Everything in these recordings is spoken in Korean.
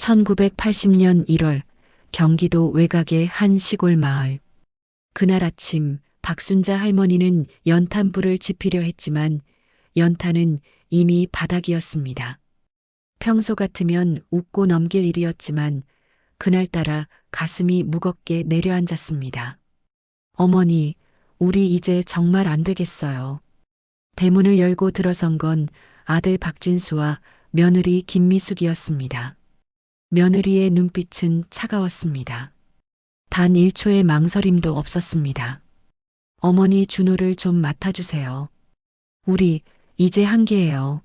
1980년 1월 경기도 외곽의 한 시골 마을. 그날 아침 박순자 할머니는 연탄불을 지피려 했지만 연탄은 이미 바닥이었습니다. 평소 같으면 웃고 넘길 일이었지만 그날따라 가슴이 무겁게 내려앉았습니다. 어머니, 우리 이제 정말 안 되겠어요. 대문을 열고 들어선 건 아들 박진수와 며느리 김미숙이었습니다. 며느리의 눈빛은 차가웠습니다. 단 1초의 망설임도 없었습니다. 어머니, 준호를 좀 맡아주세요. 우리 이제 한계예요.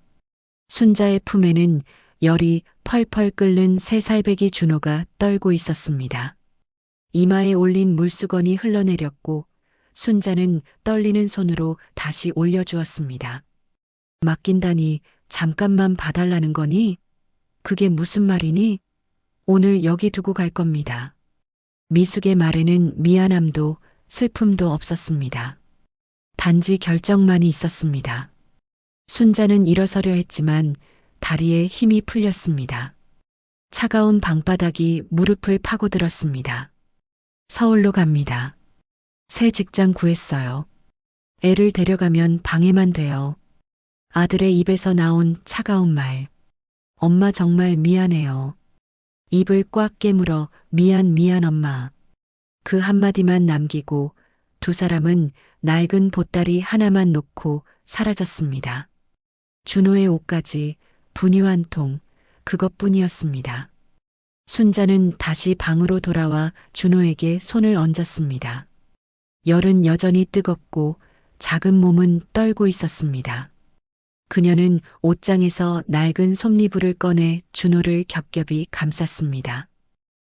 순자의 품에는 열이 펄펄 끓는 3살배기 준호가 떨고 있었습니다. 이마에 올린 물수건이 흘러내렸고 순자는 떨리는 손으로 다시 올려주었습니다. 맡긴다니 잠깐만 봐달라는 거니? 그게 무슨 말이니? 오늘 여기 두고 갈 겁니다. 미숙의 말에는 미안함도 슬픔도 없었습니다. 단지 결정만이 있었습니다. 순자는 일어서려 했지만 다리에 힘이 풀렸습니다. 차가운 방바닥이 무릎을 파고들었습니다. 서울로 갑니다. 새 직장 구했어요. 애를 데려가면 방해만 돼요. 아들의 입에서 나온 차가운 말. 엄마 정말 미안해요. 입을 꽉 깨물어 미안 엄마. 그 한마디만 남기고 두 사람은 낡은 보따리 하나만 놓고 사라졌습니다. 준호의 옷까지 분유 한 통, 그것뿐이었습니다. 순자는 다시 방으로 돌아와 준호에게 손을 얹었습니다. 열은 여전히 뜨겁고 작은 몸은 떨고 있었습니다. 그녀는 옷장에서 낡은 솜니부를 꺼내 준호를 겹겹이 감쌌습니다.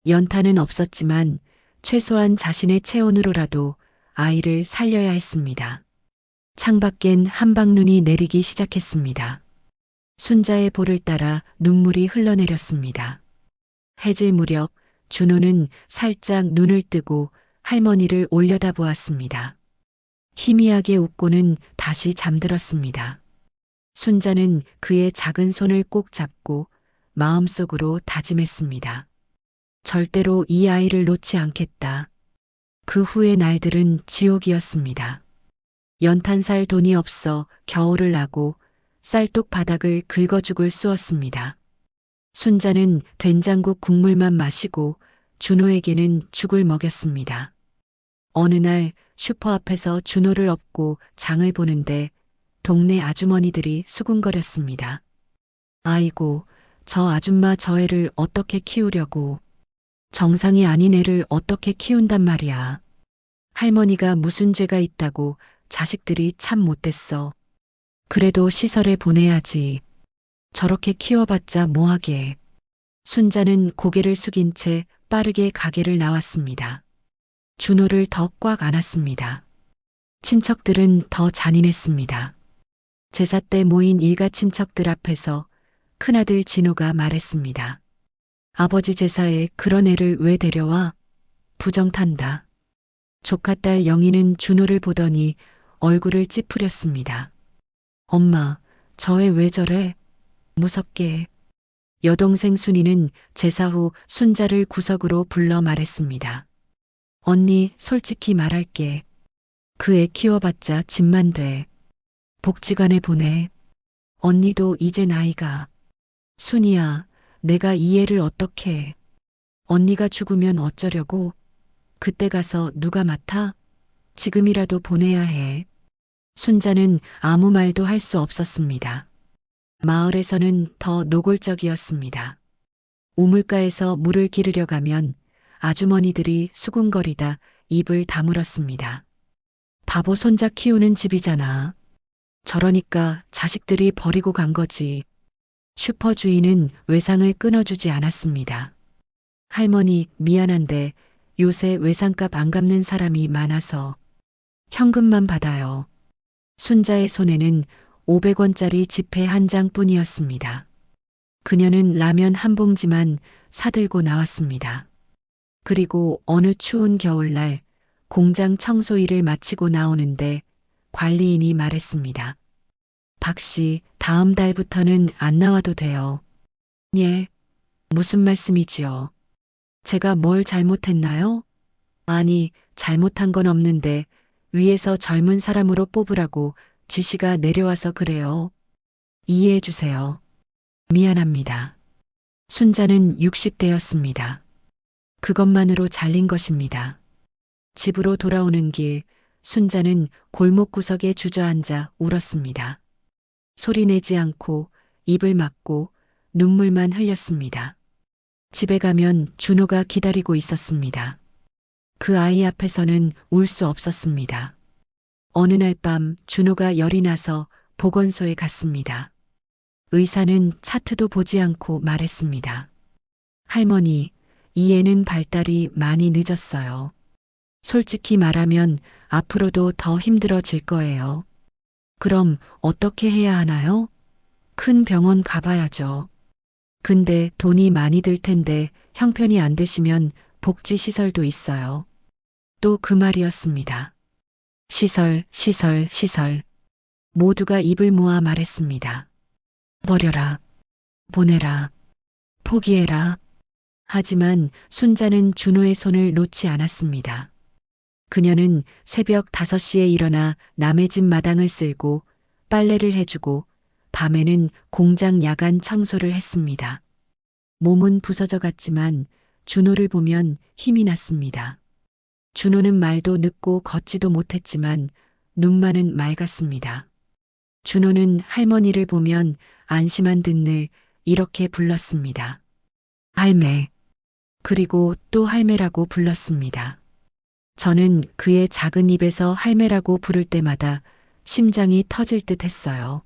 연탄은 없었지만 최소한 자신의 체온으로라도 아이를 살려야 했습니다. 창밖엔 한방눈이 내리기 시작했습니다. 순자의 볼을 따라 눈물이 흘러내렸습니다. 해질 무렵 준호는 살짝 눈을 뜨고 할머니를 올려다보았습니다. 희미하게 웃고는 다시 잠들었습니다. 순자는 그의 작은 손을 꼭 잡고 마음속으로 다짐했습니다. 절대로 이 아이를 놓지 않겠다. 그 후의 날들은 지옥이었습니다. 연탄 살 돈이 없어 겨울을 나고 쌀독 바닥을 긁어죽을 쑤었습니다. 순자는 된장국 국물만 마시고 준호에게는 죽을 먹였습니다. 어느 날 슈퍼 앞에서 준호를 업고 장을 보는데 동네 아주머니들이 수군거렸습니다. 아이고, 저 아줌마 저 애를 어떻게 키우려고. 정상이 아닌 애를 어떻게 키운단 말이야. 할머니가 무슨 죄가 있다고 자식들이 참 못됐어. 그래도 시설에 보내야지. 저렇게 키워봤자 뭐하게. 순자는 고개를 숙인 채 빠르게 가게를 나왔습니다. 준호를 더 꽉 안았습니다. 친척들은 더 잔인했습니다. 제사 때 모인 일가 친척들 앞에서 큰아들 진호가 말했습니다. 아버지 제사에 그런 애를 왜 데려와? 부정탄다. 조카딸 영희는 준호를 보더니 얼굴을 찌푸렸습니다. 엄마, 저 애 왜 저래? 무섭게. 여동생 순이는 제사 후 순자를 구석으로 불러 말했습니다. 언니, 솔직히 말할게. 그 애 키워봤자 집만 돼. 복지관에 보내. 언니도 이제 나이가. 순이야, 내가 이 애를 어떻게 해. 언니가 죽으면 어쩌려고. 그때 가서 누가 맡아? 지금이라도 보내야 해. 순자는 아무 말도 할 수 없었습니다. 마을에서는 더 노골적이었습니다. 우물가에서 물을 기르려 가면 아주머니들이 수군거리다 입을 다물었습니다. 바보 손자 키우는 집이잖아. 저러니까 자식들이 버리고 간 거지. 슈퍼 주인은 외상을 끊어주지 않았습니다. 할머니, 미안한데 요새 외상값 안 갚는 사람이 많아서 현금만 받아요. 순자의 손에는 500원짜리 지폐 한 장뿐이었습니다. 그녀는 라면 한 봉지만 사들고 나왔습니다. 그리고 어느 추운 겨울날 공장 청소 일을 마치고 나오는데 관리인이 말했습니다. 박 씨, 다음 달부터는 안 나와도 돼요. 예. 무슨 말씀이지요? 제가 뭘 잘못했나요? 아니, 잘못한 건 없는데 위에서 젊은 사람으로 뽑으라고 지시가 내려와서 그래요. 이해해 주세요. 미안합니다. 순자는 60대였습니다. 그것만으로 잘린 것입니다. 집으로 돌아오는 길, 순자는 골목 구석에 주저앉아 울었습니다. 소리내지 않고 입을 막고 눈물만 흘렸습니다. 집에 가면 준호가 기다리고 있었습니다. 그 아이 앞에서는 울 수 없었습니다. 어느 날 밤 준호가 열이 나서 보건소에 갔습니다. 의사는 차트도 보지 않고 말했습니다. 할머니, 이 애는 발달이 많이 늦었어요. 솔직히 말하면 앞으로도 더 힘들어질 거예요. 그럼 어떻게 해야 하나요? 큰 병원 가봐야죠. 근데 돈이 많이 들 텐데 형편이 안 되시면 복지시설도 있어요. 또 그 말이었습니다. 시설, 시설, 시설. 모두가 입을 모아 말했습니다. 버려라. 보내라. 포기해라. 하지만 순자는 준호의 손을 놓지 않았습니다. 그녀는 새벽 5시에 일어나 남의 집 마당을 쓸고 빨래를 해주고 밤에는 공장 야간 청소를 했습니다. 몸은 부서져 갔지만 준호를 보면 힘이 났습니다. 준호는 말도 늦고 걷지도 못했지만 눈만은 맑았습니다. 준호는 할머니를 보면 안심한 듯 늘 이렇게 불렀습니다. 할매. 그리고 또 할매라고 불렀습니다. 저는 그의 작은 입에서 할매라고 부를 때마다 심장이 터질 듯 했어요.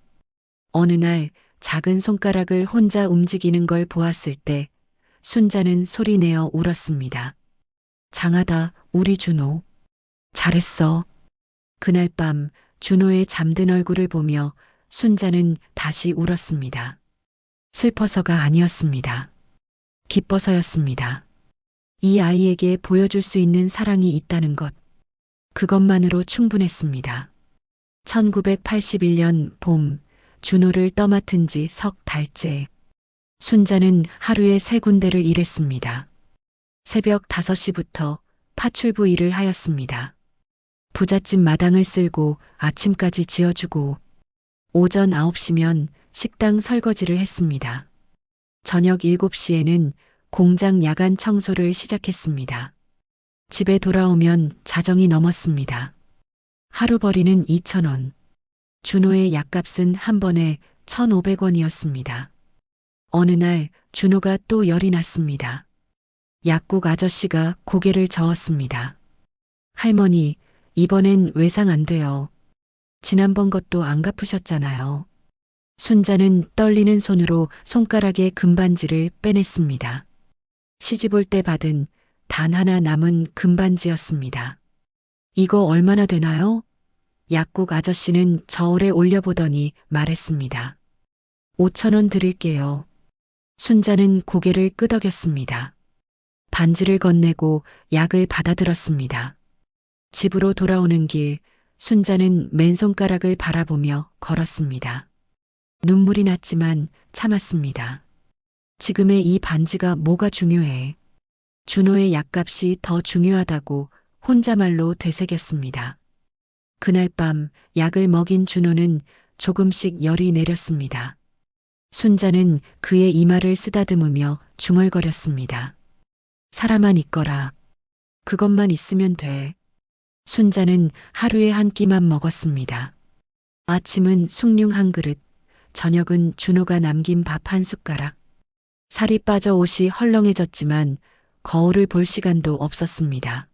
어느 날 작은 손가락을 혼자 움직이는 걸 보았을 때 순자는 소리내어 울었습니다. 장하다, 우리 준호. 잘했어. 그날 밤 준호의 잠든 얼굴을 보며 순자는 다시 울었습니다. 슬퍼서가 아니었습니다. 기뻐서였습니다. 이 아이에게 보여줄 수 있는 사랑이 있다는 것. 그것만으로 충분했습니다. 1981년 봄, 준호를 떠맡은 지 석 달째. 순자는 하루에 3군데를 일했습니다. 새벽 5시부터 파출부 일을 하였습니다. 부잣집 마당을 쓸고 아침까지 지어주고 오전 9시면 식당 설거지를 했습니다. 저녁 7시에는 공장 야간 청소를 시작했습니다. 집에 돌아오면 자정이 넘었습니다. 하루 벌이는 2,000원. 준호의 약값은 한 번에 1,500원이었습니다. 어느 날 준호가 또 열이 났습니다. 약국 아저씨가 고개를 저었습니다. 할머니, 이번엔 외상 안 돼요. 지난번 것도 안 갚으셨잖아요. 순자는 떨리는 손으로 손가락의 금반지를 빼냈습니다. 시집 올 때 받은 단 하나 남은 금반지였습니다. 이거 얼마나 되나요? 약국 아저씨는 저울에 올려보더니 말했습니다. 5,000원 드릴게요. 순자는 고개를 끄덕였습니다. 반지를 건네고 약을 받아들었습니다. 집으로 돌아오는 길, 순자는 맨손가락을 바라보며 걸었습니다. 눈물이 났지만 참았습니다. 지금의 이 반지가 뭐가 중요해. 준호의 약값이 더 중요하다고 혼자말로 되새겼습니다. 그날 밤 약을 먹인 준호는 조금씩 열이 내렸습니다. 순자는 그의 이마를 쓰다듬으며 중얼거렸습니다. 사람만 있거라. 그것만 있으면 돼. 순자는 하루에 한 끼만 먹었습니다. 아침은 숭늉 한 그릇, 저녁은 준호가 남긴 밥 한 숟가락. 살이 빠져 옷이 헐렁해졌지만 거울을 볼 시간도 없었습니다.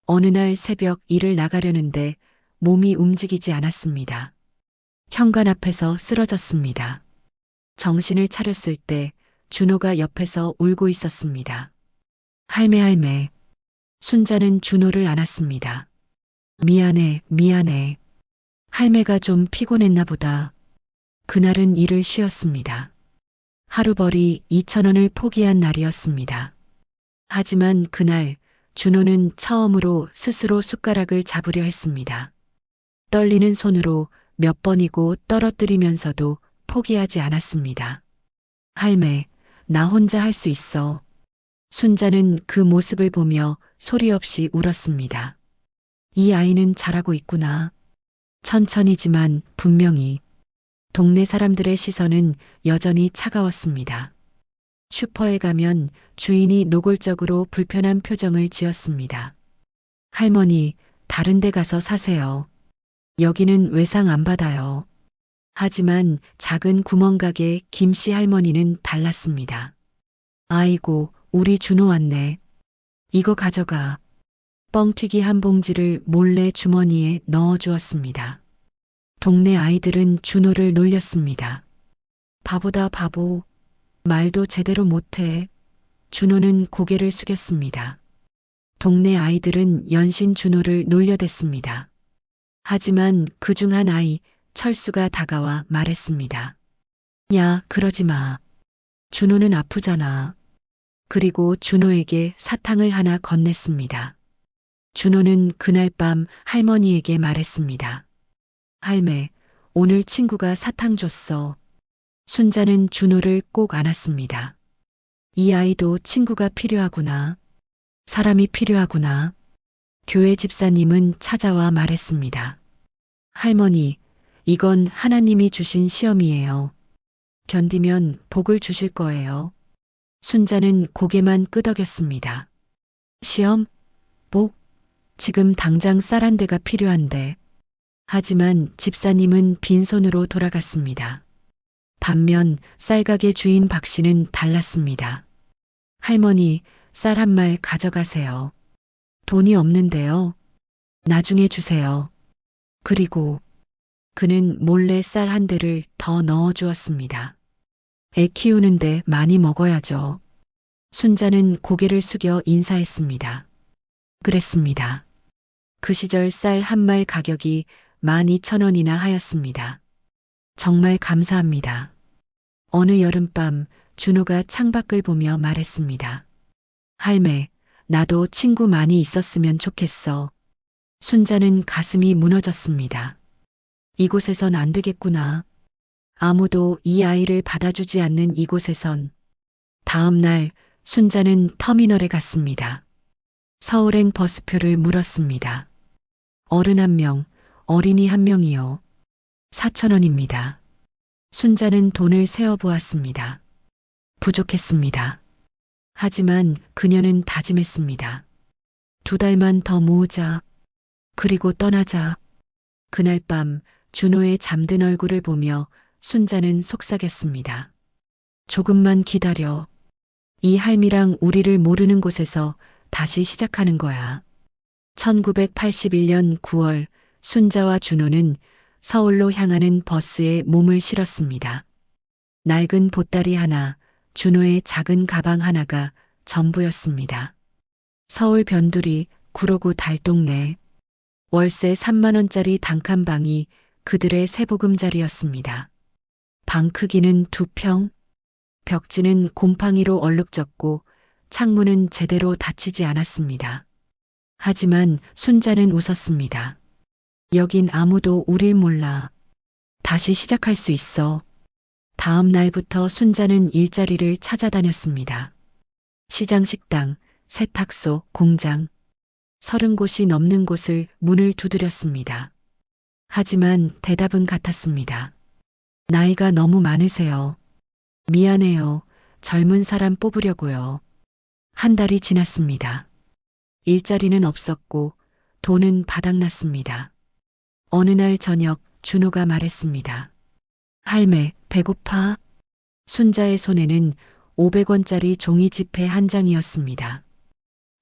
어느 날 새벽 일을 나가려는데 몸이 움직이지 않았습니다. 현관 앞에서 쓰러졌습니다. 정신을 차렸을 때 준호가 옆에서 울고 있었습니다. 할매. 순자는 준호를 안았습니다. 미안해, 미안해. 할매가 좀 피곤했나 보다. 그날은 일을 쉬었습니다. 하루벌이 2,000원을 포기한 날이었습니다. 하지만 그날 준호는 처음으로 스스로 숟가락을 잡으려 했습니다. 떨리는 손으로 몇 번이고 떨어뜨리면서도 포기하지 않았습니다. 할매, 나 혼자 할 수 있어. 순자는 그 모습을 보며 소리 없이 울었습니다. 이 아이는 잘하고 있구나. 천천히지만 분명히. 동네 사람들의 시선은 여전히 차가웠습니다. 슈퍼에 가면 주인이 노골적으로 불편한 표정을 지었습니다. 할머니, 다른 데 가서 사세요. 여기는 외상 안 받아요. 하지만 작은 구멍가게 김씨 할머니는 달랐습니다. 아이고, 우리 준호 왔네. 이거 가져가. 뻥튀기 한 봉지를 몰래 주머니에 넣어 주었습니다. 동네 아이들은 준호를 놀렸습니다. 바보다 바보. 말도 제대로 못해. 준호는 고개를 숙였습니다. 동네 아이들은 연신 준호를 놀려댔습니다. 하지만 그중 한 아이, 철수가 다가와 말했습니다. 야, 그러지 마. 준호는 아프잖아. 그리고 준호에게 사탕을 하나 건넸습니다. 준호는 그날 밤 할머니에게 말했습니다. 할매, 오늘 친구가 사탕 줬어. 순자는 준호를 꼭 안았습니다. 이 아이도 친구가 필요하구나. 사람이 필요하구나. 교회 집사님은 찾아와 말했습니다. 할머니, 이건 하나님이 주신 시험이에요. 견디면 복을 주실 거예요. 순자는 고개만 끄덕였습니다. 시험? 복? 지금 당장 쌀 한 대가 필요한데. 하지만 집사님은 빈손으로 돌아갔습니다. 반면 쌀가게 주인 박 씨는 달랐습니다. 할머니, 쌀 한 말 가져가세요. 돈이 없는데요. 나중에 주세요. 그리고 그는 몰래 쌀 한 대를 더 넣어 주었습니다. 애 키우는데 많이 먹어야죠. 순자는 고개를 숙여 인사했습니다. 그랬습니다. 그 시절 쌀 한 말 가격이 12,000원이나 하였습니다. 정말 감사합니다. 어느 여름밤 준호가 창밖을 보며 말했습니다. 할매, 나도 친구 많이 있었으면 좋겠어. 순자는 가슴이 무너졌습니다. 이곳에선 안 되겠구나. 아무도 이 아이를 받아주지 않는 이곳에선. 다음 날 순자는 터미널에 갔습니다. 서울행 버스표를 물었습니다. 어른 한 명, 어린이 한 명이요. 4,000원입니다. 순자는 돈을 세어 보았습니다. 부족했습니다. 하지만 그녀는 다짐했습니다. 2달만 더 모으자. 그리고 떠나자. 그날 밤 준호의 잠든 얼굴을 보며 순자는 속삭였습니다. 조금만 기다려. 이 할미랑 우리를 모르는 곳에서 다시 시작하는 거야. 1981년 9월 순자와 준호는 서울로 향하는 버스에 몸을 실었습니다. 낡은 보따리 하나, 준호의 작은 가방 하나가 전부였습니다. 서울 변두리 구로구 달동네. 월세 3만 원짜리 단칸방이 그들의 세보금자리였습니다. 방 크기는 2평, 벽지는 곰팡이로 얼룩졌고 창문은 제대로 닫히지 않았습니다. 하지만 순자는 웃었습니다. 여긴 아무도 우릴 몰라. 다시 시작할 수 있어. 다음 날부터 순자는 일자리를 찾아다녔습니다. 시장 식당, 세탁소, 공장. 30곳이 넘는 곳을 문을 두드렸습니다. 하지만 대답은 같았습니다. 나이가 너무 많으세요. 미안해요. 젊은 사람 뽑으려고요. 한 달이 지났습니다. 일자리는 없었고 돈은 바닥났습니다. 어느 날 저녁 준호가 말했습니다. 할매, 배고파? 순자의 손에는 500원짜리 종이 지폐 한 장이었습니다.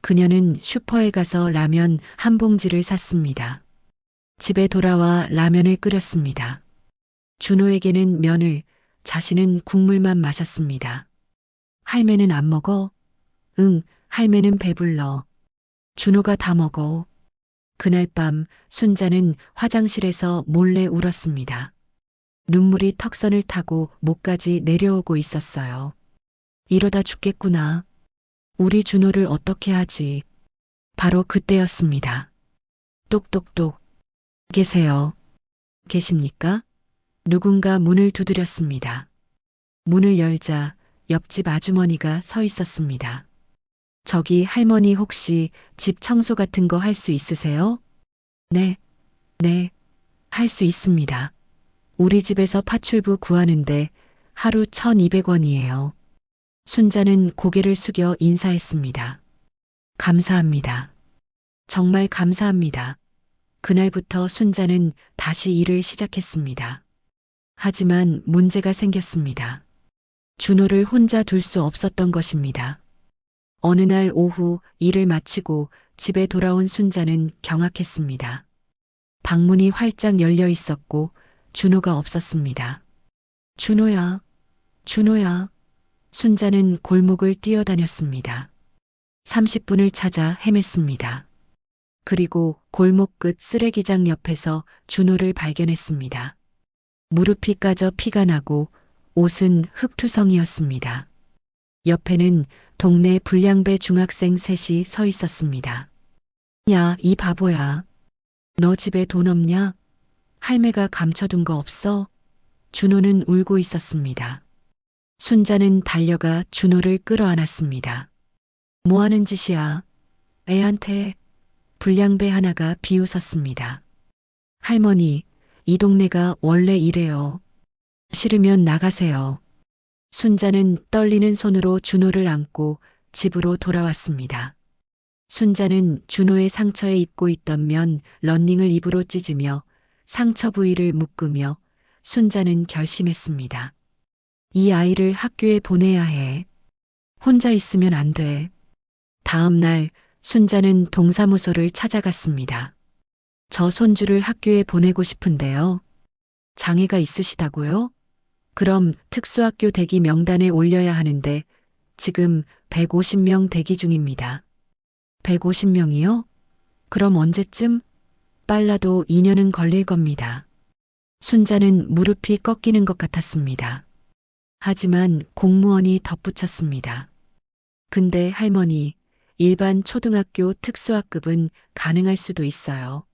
그녀는 슈퍼에 가서 라면 한 봉지를 샀습니다. 집에 돌아와 라면을 끓였습니다. 준호에게는 면을, 자신은 국물만 마셨습니다. 할매는 안 먹어? 응, 할매는 배불러. 준호가 다 먹어. 그날 밤 순자는 화장실에서 몰래 울었습니다. 눈물이 턱선을 타고 목까지 내려오고 있었어요. 이러다 죽겠구나. 우리 준호를 어떻게 하지? 바로 그때였습니다. 똑똑똑. 계세요. 계십니까? 누군가 문을 두드렸습니다. 문을 열자 옆집 아주머니가 서 있었습니다. 저기 할머니 혹시 집 청소 같은 거 할 수 있으세요? 네, 네, 할 수 있습니다. 우리 집에서 파출부 구하는데 하루 1,200원이에요. 순자는 고개를 숙여 인사했습니다. 감사합니다. 정말 감사합니다. 그날부터 순자는 다시 일을 시작했습니다. 하지만 문제가 생겼습니다. 준호를 혼자 둘 수 없었던 것입니다. 어느 날 오후 일을 마치고 집에 돌아온 순자는 경악했습니다. 방문이 활짝 열려 있었고 준호가 없었습니다. 준호야, 준호야. 순자는 골목을 뛰어다녔습니다. 30분을 찾아 헤맸습니다. 그리고 골목 끝 쓰레기장 옆에서 준호를 발견했습니다. 무릎이 까져 피가 나고 옷은 흙투성이었습니다. 옆에는 동네 불량배 중학생 셋이 서 있었습니다. 야, 이 바보야. 너 집에 돈 없냐? 할매가 감춰둔 거 없어? 준호는 울고 있었습니다. 순자는 달려가 준호를 끌어안았습니다. 뭐 하는 짓이야? 애한테. 불량배 하나가 비웃었습니다. 할머니, 이 동네가 원래 이래요. 싫으면 나가세요. 순자는 떨리는 손으로 준호를 안고 집으로 돌아왔습니다. 순자는 준호의 상처에 입고 있던 면 런닝을 입으로 찢으며 상처 부위를 묶으며 순자는 결심했습니다. 이 아이를 학교에 보내야 해. 혼자 있으면 안 돼. 다음 날 순자는 동사무소를 찾아갔습니다. 저 손주를 학교에 보내고 싶은데요. 장애가 있으시다고요? 그럼 특수학교 대기 명단에 올려야 하는데 지금 150명 대기 중입니다. 150명이요? 그럼 언제쯤? 빨라도 2년은 걸릴 겁니다. 순자는 무릎이 꺾이는 것 같았습니다. 하지만 공무원이 덧붙였습니다. 근데 할머니, 일반 초등학교 특수학급은 가능할 수도 있어요.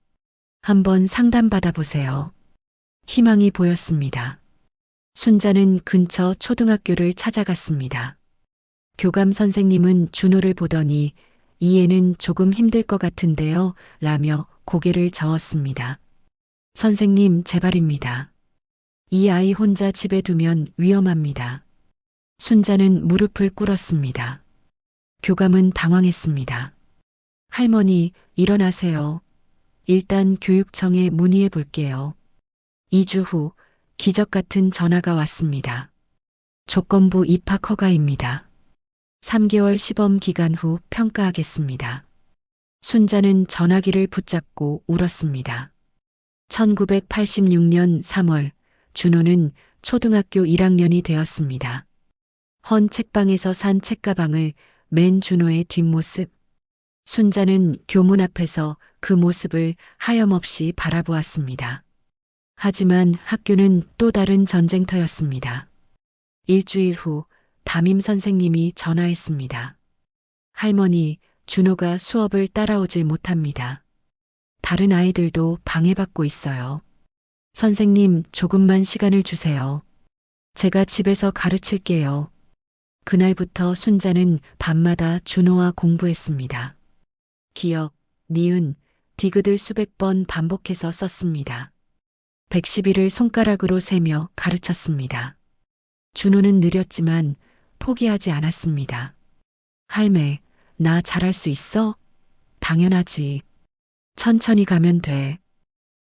한번 상담받아 보세요. 희망이 보였습니다. 순자는 근처 초등학교를 찾아갔습니다. 교감 선생님은 준호를 보더니 이 애는 조금 힘들 것 같은데요, 라며 고개를 저었습니다. 선생님, 제발입니다. 이 아이 혼자 집에 두면 위험합니다. 순자는 무릎을 꿇었습니다. 교감은 당황했습니다. 할머니, 일어나세요. 일단 교육청에 문의해 볼게요. 2주 후 기적 같은 전화가 왔습니다. 조건부 입학 허가입니다. 3개월 시범 기간 후 평가하겠습니다. 순자는 전화기를 붙잡고 울었습니다. 1986년 3월 준호는 초등학교 1학년이 되었습니다. 헌 책방에서 산 책가방을 맨 준호의 뒷모습. 순자는 교문 앞에서 그 모습을 하염없이 바라보았습니다. 하지만 학교는 또 다른 전쟁터였습니다. 일주일 후 담임 선생님이 전화했습니다. 할머니, 준호가 수업을 따라오질 못합니다. 다른 아이들도 방해받고 있어요. 선생님, 조금만 시간을 주세요. 제가 집에서 가르칠게요. 그날부터 순자는 밤마다 준호와 공부했습니다. 기역, 니은, 디귿을 수백 번 반복해서 썼습니다. 110일을 손가락으로 세며 가르쳤습니다. 준호는 느렸지만 포기하지 않았습니다. 할매, 나 잘할 수 있어? 당연하지. 천천히 가면 돼.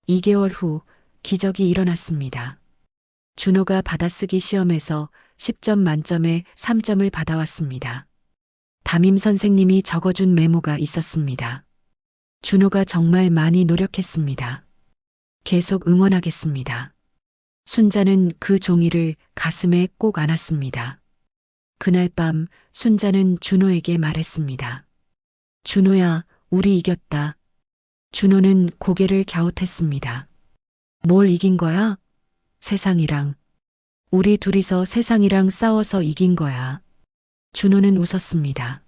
2개월 후 기적이 일어났습니다. 준호가 받아쓰기 시험에서 10점 만점에 3점을 받아왔습니다. 담임 선생님이 적어준 메모가 있었습니다. 준호가 정말 많이 노력했습니다. 계속 응원하겠습니다. 순자는 그 종이를 가슴에 꼭 안았습니다. 그날 밤 순자는 준호에게 말했습니다. 준호야, 우리 이겼다. 준호는 고개를 갸웃했습니다. 뭘 이긴 거야? 세상이랑. 우리 둘이서 세상이랑 싸워서 이긴 거야. 준호는 웃었습니다.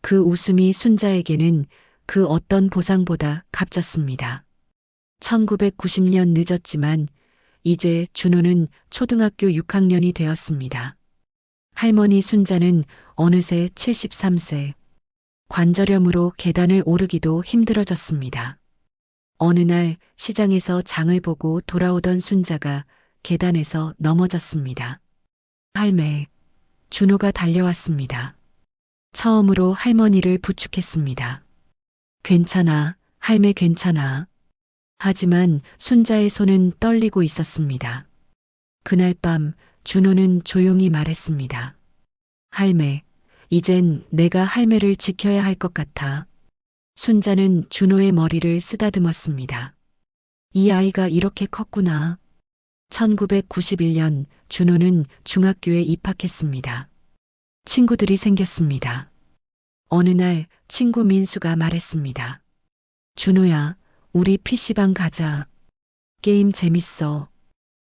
그 웃음이 순자에게는 그 어떤 보상보다 값졌습니다. 1990년 늦었지만 이제 준호는 초등학교 6학년이 되었습니다. 할머니 순자는 어느새 73세. 관절염으로 계단을 오르기도 힘들어졌습니다. 어느 날 시장에서 장을 보고 돌아오던 순자가 계단에서 넘어졌습니다. 할매, 준호가 달려왔습니다. 처음으로 할머니를 부축했습니다. 괜찮아, 할매 괜찮아. 하지만 순자의 손은 떨리고 있었습니다. 그날 밤 준호는 조용히 말했습니다. 할매, 이젠 내가 할매를 지켜야 할 것 같아. 순자는 준호의 머리를 쓰다듬었습니다. 이 아이가 이렇게 컸구나. 1991년 준호는 중학교에 입학했습니다. 친구들이 생겼습니다. 어느 날 친구 민수가 말했습니다. 준호야, 우리 PC방 가자. 게임 재밌어.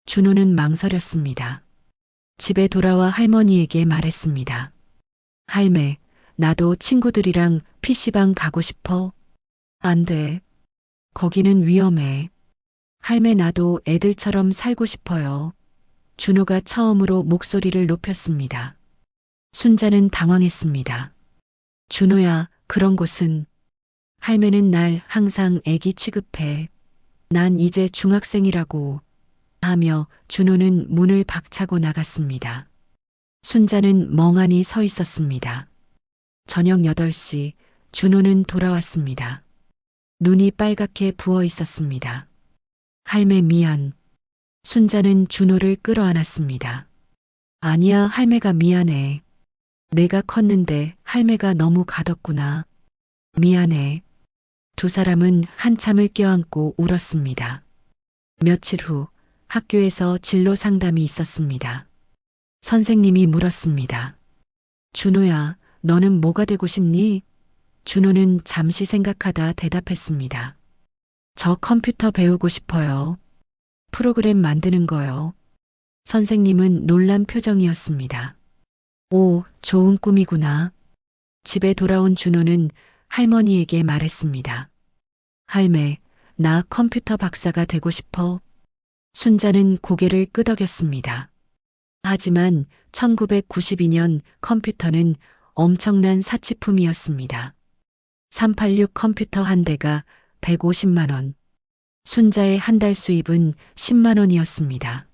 준호는 망설였습니다. 집에 돌아와 할머니에게 말했습니다. 할매, 나도 친구들이랑 PC방 가고 싶어. 안 돼. 거기는 위험해. 할매, 나도 애들처럼 살고 싶어요. 준호가 처음으로 목소리를 높였습니다. 순자는 당황했습니다. 준호야, 그런 곳은. 할매는 날 항상 애기 취급해. 난 이제 중학생이라고. 하며 준호는 문을 박차고 나갔습니다. 순자는 멍하니 서 있었습니다. 저녁 8시 준호는 돌아왔습니다. 눈이 빨갛게 부어 있었습니다. 할매 미안. 순자는 준호를 끌어안았습니다. 아니야, 할매가 미안해. 내가 컸는데 할매가 너무 가뒀구나. 미안해. 두 사람은 한참을 껴안고 울었습니다. 며칠 후 학교에서 진로 상담이 있었습니다. 선생님이 물었습니다. 준호야, 너는 뭐가 되고 싶니? 준호는 잠시 생각하다 대답했습니다. 저 컴퓨터 배우고 싶어요. 프로그램 만드는 거요. 선생님은 놀란 표정이었습니다. 오, 좋은 꿈이구나. 집에 돌아온 준호는 할머니에게 말했습니다. 할매, 나 컴퓨터 박사가 되고 싶어. 순자는 고개를 끄덕였습니다. 하지만 1992년 컴퓨터는 엄청난 사치품이었습니다. 386 컴퓨터 한 대가 150만 원. 순자의 한 달 수입은 10만 원이었습니다.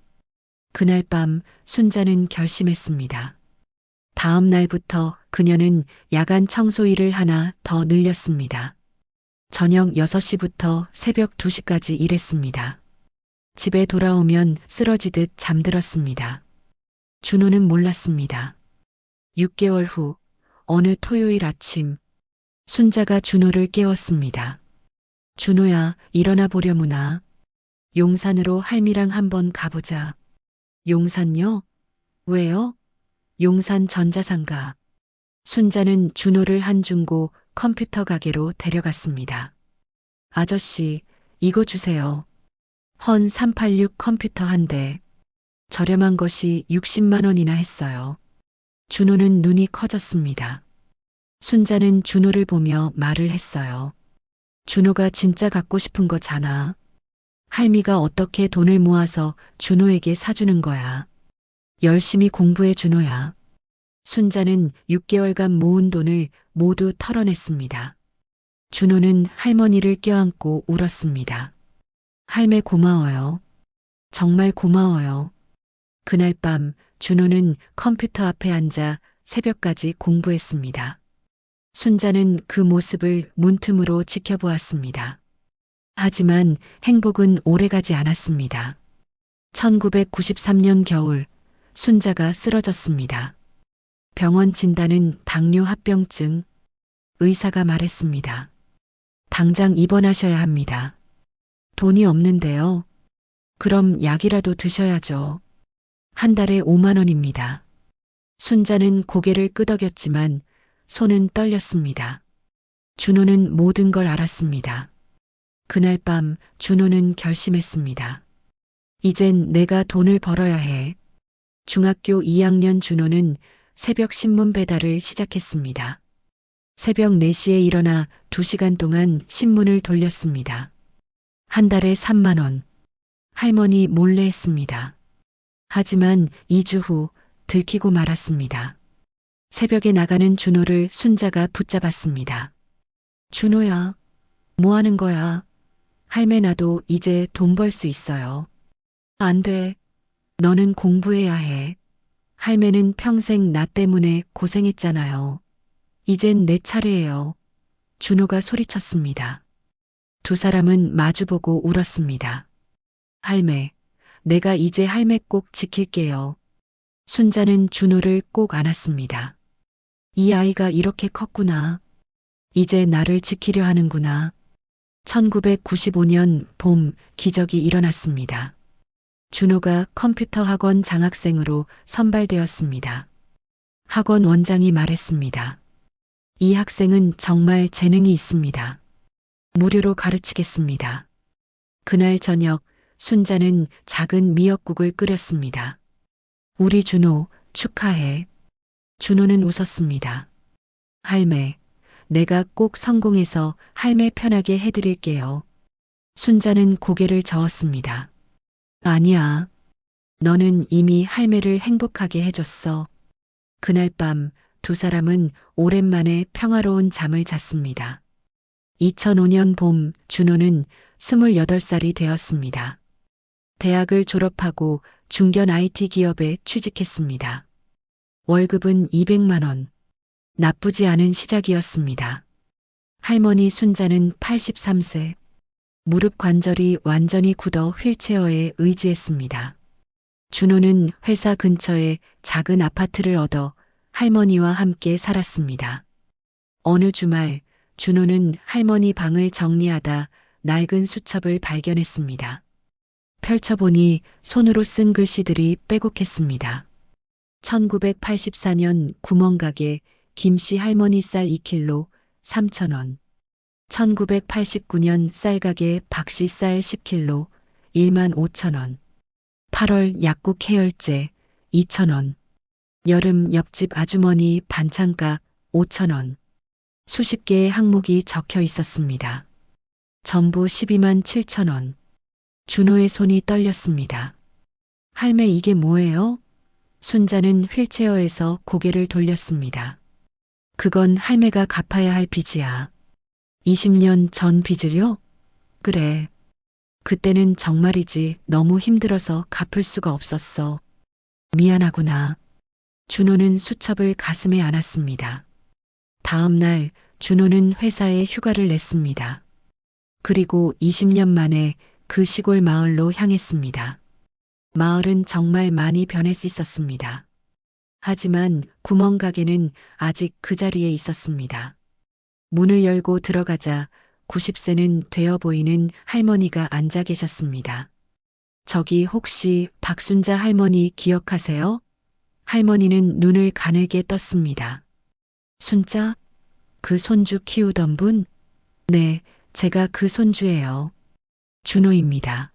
그날 밤 순자는 결심했습니다. 다음 날부터 그녀는 야간 청소 일을 하나 더 늘렸습니다. 저녁 6시부터 새벽 2시까지 일했습니다. 집에 돌아오면 쓰러지듯 잠들었습니다. 준호는 몰랐습니다. 6개월 후 어느 토요일 아침 순자가 준호를 깨웠습니다. 준호야, 일어나 보려무나. 용산으로 할미랑 한번 가보자. 용산요? 왜요? 용산 전자상가. 순자는 준호를 한 중고 컴퓨터 가게로 데려갔습니다. 아저씨, 이거 주세요. 헌 386 컴퓨터 한 대. 저렴한 것이 60만 원이나 했어요. 준호는 눈이 커졌습니다. 순자는 준호를 보며 말을 했어요. 준호가 진짜 갖고 싶은 거잖아. 할미가 어떻게 돈을 모아서 준호에게 사주는 거야. 열심히 공부해 준호야. 순자는 6개월간 모은 돈을 모두 털어냈습니다. 준호는 할머니를 껴안고 울었습니다. 할매 고마워요. 정말 고마워요. 그날 밤 준호는 컴퓨터 앞에 앉아 새벽까지 공부했습니다. 순자는 그 모습을 문틈으로 지켜보았습니다. 하지만 행복은 오래가지 않았습니다. 1993년 겨울 순자가 쓰러졌습니다. 병원 진단은 당뇨 합병증. 의사가 말했습니다. 당장 입원하셔야 합니다. 돈이 없는데요. 그럼 약이라도 드셔야죠. 한 달에 5만 원입니다. 순자는 고개를 끄덕였지만 손은 떨렸습니다. 준호는 모든 걸 알았습니다. 그날 밤 준호는 결심했습니다. 이젠 내가 돈을 벌어야 해. 중학교 2학년 준호는 새벽 신문 배달을 시작했습니다. 새벽 4시에 일어나 2시간 동안 신문을 돌렸습니다. 한 달에 3만 원. 할머니 몰래 했습니다. 하지만 2주 후 들키고 말았습니다. 새벽에 나가는 준호를 순자가 붙잡았습니다. 준호야, 뭐 하는 거야? 할매 나도 이제 돈 벌 수 있어요. 안 돼. 너는 공부해야 해. 할매는 평생 나 때문에 고생했잖아요. 이젠 내 차례예요. 준호가 소리쳤습니다. 두 사람은 마주보고 울었습니다. 할매, 내가 이제 할매 꼭 지킬게요. 순자는 준호를 꼭 안았습니다. 이 아이가 이렇게 컸구나. 이제 나를 지키려 하는구나. 1995년 봄 기적이 일어났습니다. 준호가 컴퓨터 학원 장학생으로 선발되었습니다. 학원 원장이 말했습니다. 이 학생은 정말 재능이 있습니다. 무료로 가르치겠습니다. 그날 저녁 순자는 작은 미역국을 끓였습니다. 우리 준호 축하해. 준호는 웃었습니다. 할매, 내가 꼭 성공해서 할매 편하게 해드릴게요. 순자는 고개를 저었습니다. 아니야. 너는 이미 할매를 행복하게 해줬어. 그날 밤 두 사람은 오랜만에 평화로운 잠을 잤습니다. 2005년 봄 준호는 28살이 되었습니다. 대학을 졸업하고 중견 IT 기업에 취직했습니다. 월급은 200만 원. 나쁘지 않은 시작이었습니다. 할머니 순자는 83세. 무릎 관절이 완전히 굳어 휠체어에 의지했습니다. 준호는 회사 근처에 작은 아파트를 얻어 할머니와 함께 살았습니다. 어느 주말 준호는 할머니 방을 정리하다 낡은 수첩을 발견했습니다. 펼쳐보니 손으로 쓴 글씨들이 빼곡했습니다. 1984년 구멍가게 김씨 할머니 쌀 2kg 3,000원. 1989년 쌀가게 박씨 쌀 10kg 15,000원. 8월 약국 해열제 2,000원. 여름 옆집 아주머니 반찬값 5,000원. 수십 개의 항목이 적혀 있었습니다. 전부 12만 7,000원. 준호의 손이 떨렸습니다. 할매 이게 뭐예요? 순자는 휠체어에서 고개를 돌렸습니다. 그건 할매가 갚아야 할 빚이야. 20년 전 빚을요? 그래. 그때는 정말이지 너무 힘들어서 갚을 수가 없었어. 미안하구나. 준호는 수첩을 가슴에 안았습니다. 다음 날 준호는 회사에 휴가를 냈습니다. 그리고 20년 만에 그 시골 마을로 향했습니다. 마을은 정말 많이 변했었습니다. 하지만 구멍가게는 아직 그 자리에 있었습니다. 문을 열고 들어가자 90세는 되어 보이는 할머니가 앉아 계셨습니다. 저기 혹시 박순자 할머니 기억하세요? 할머니는 눈을 가늘게 떴습니다. 순자? 그 손주 키우던 분? 네, 제가 그 손주예요. 준호입니다.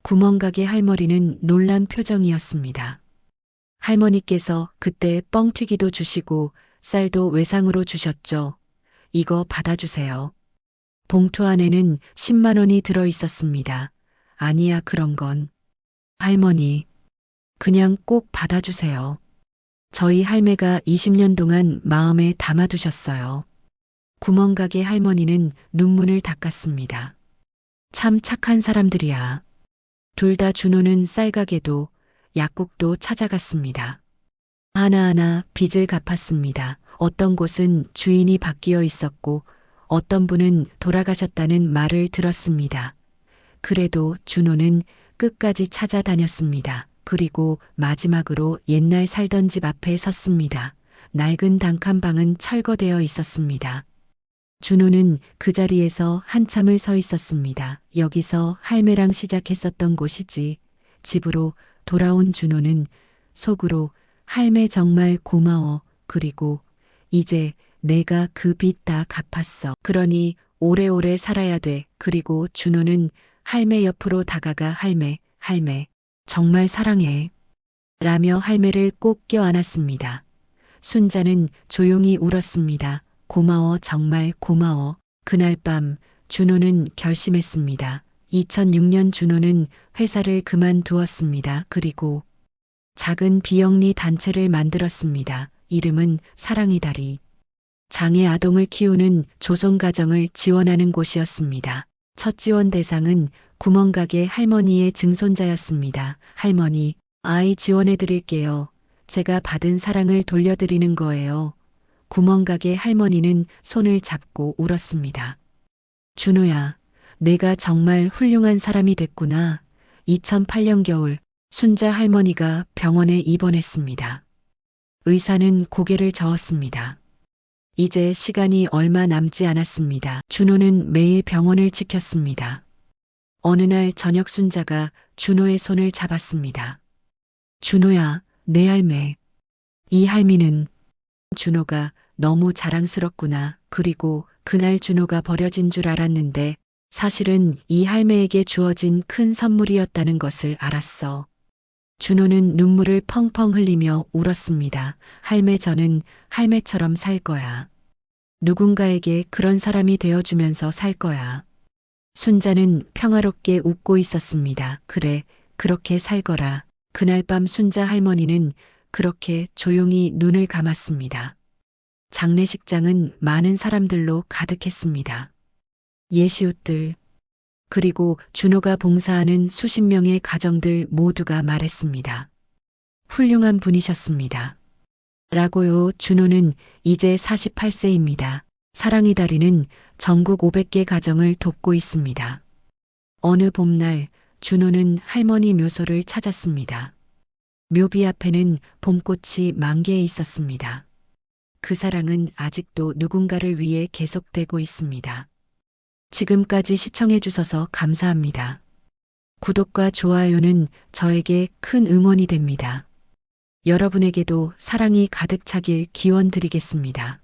구멍가게 할머니는 놀란 표정이었습니다. 할머니께서 그때 뻥튀기도 주시고 쌀도 외상으로 주셨죠. 이거 받아주세요. 봉투 안에는 10만 원이 들어 있었습니다. 아니야 그런 건. 할머니, 그냥 꼭 받아주세요. 저희 할매가 20년 동안 마음에 담아두셨어요. 구멍가게 할머니는 눈물을 닦았습니다. 참 착한 사람들이야. 둘 다 준호는 쌀가게도 약국도 찾아갔습니다. 하나하나 빚을 갚았습니다. 어떤 곳은 주인이 바뀌어 있었고 어떤 분은 돌아가셨다는 말을 들었습니다. 그래도 준호는 끝까지 찾아다녔습니다. 그리고 마지막으로 옛날 살던 집 앞에 섰습니다. 낡은 단칸방은 철거되어 있었습니다. 준호는 그 자리에서 한참을 서 있었습니다. 여기서 할매랑 시작했었던 곳이지. 집으로 돌아온 준호는 속으로 할매 정말 고마워. 그리고 이제 내가 그 빚 다 갚았어. 그러니 오래오래 살아야 돼. 그리고 준호는 할매 옆으로 다가가 할매, 정말 사랑해. 라며 할매를 꼭 껴안았습니다. 순자는 조용히 울었습니다. 고마워, 정말 고마워. 그날 밤 준호는 결심했습니다. 2006년 준호는 회사를 그만두었습니다. 그리고 작은 비영리 단체를 만들었습니다. 이름은 사랑의 다리. 장애 아동을 키우는 조성 가정을 지원하는 곳이었습니다. 첫 지원 대상은 구멍가게 할머니의 증손자였습니다. 할머니, 아이 지원해 드릴게요. 제가 받은 사랑을 돌려드리는 거예요. 구멍가게 할머니는 손을 잡고 울었습니다. 준호야, 내가 정말 훌륭한 사람이 됐구나. 2008년 겨울 순자 할머니가 병원에 입원했습니다. 의사는 고개를 저었습니다. 이제 시간이 얼마 남지 않았습니다. 준호는 매일 병원을 지켰습니다. 어느 날 저녁 순자가 준호의 손을 잡았습니다. 준호야, 내 할매. 이 할미는 준호가 너무 자랑스럽구나. 그리고 그날 준호가 버려진 줄 알았는데 사실은 이 할매에게 주어진 큰 선물이었다는 것을 알았어. 준호는 눈물을 펑펑 흘리며 울었습니다. 할매, 저는 할매처럼 살 거야. 누군가에게 그런 사람이 되어주면서 살 거야. 순자는 평화롭게 웃고 있었습니다. 그래, 그렇게 살거라. 그날 밤 순자 할머니는 그렇게 조용히 눈을 감았습니다. 장례식장은 많은 사람들로 가득했습니다. 예시웃들, 그리고 준호가 봉사하는 수십 명의 가정들 모두가 말했습니다. 훌륭한 분이셨습니다. 라고요. 준호는 이제 48세입니다. 사랑의 다리는 전국 500개 가정을 돕고 있습니다. 어느 봄날 준호는 할머니 묘소를 찾았습니다. 묘비 앞에는 봄꽃이 만개해 있었습니다. 그 사랑은 아직도 누군가를 위해 계속되고 있습니다. 지금까지 시청해 주셔서 감사합니다. 구독과 좋아요는 저에게 큰 응원이 됩니다. 여러분에게도 사랑이 가득 차길 기원 드리겠습니다.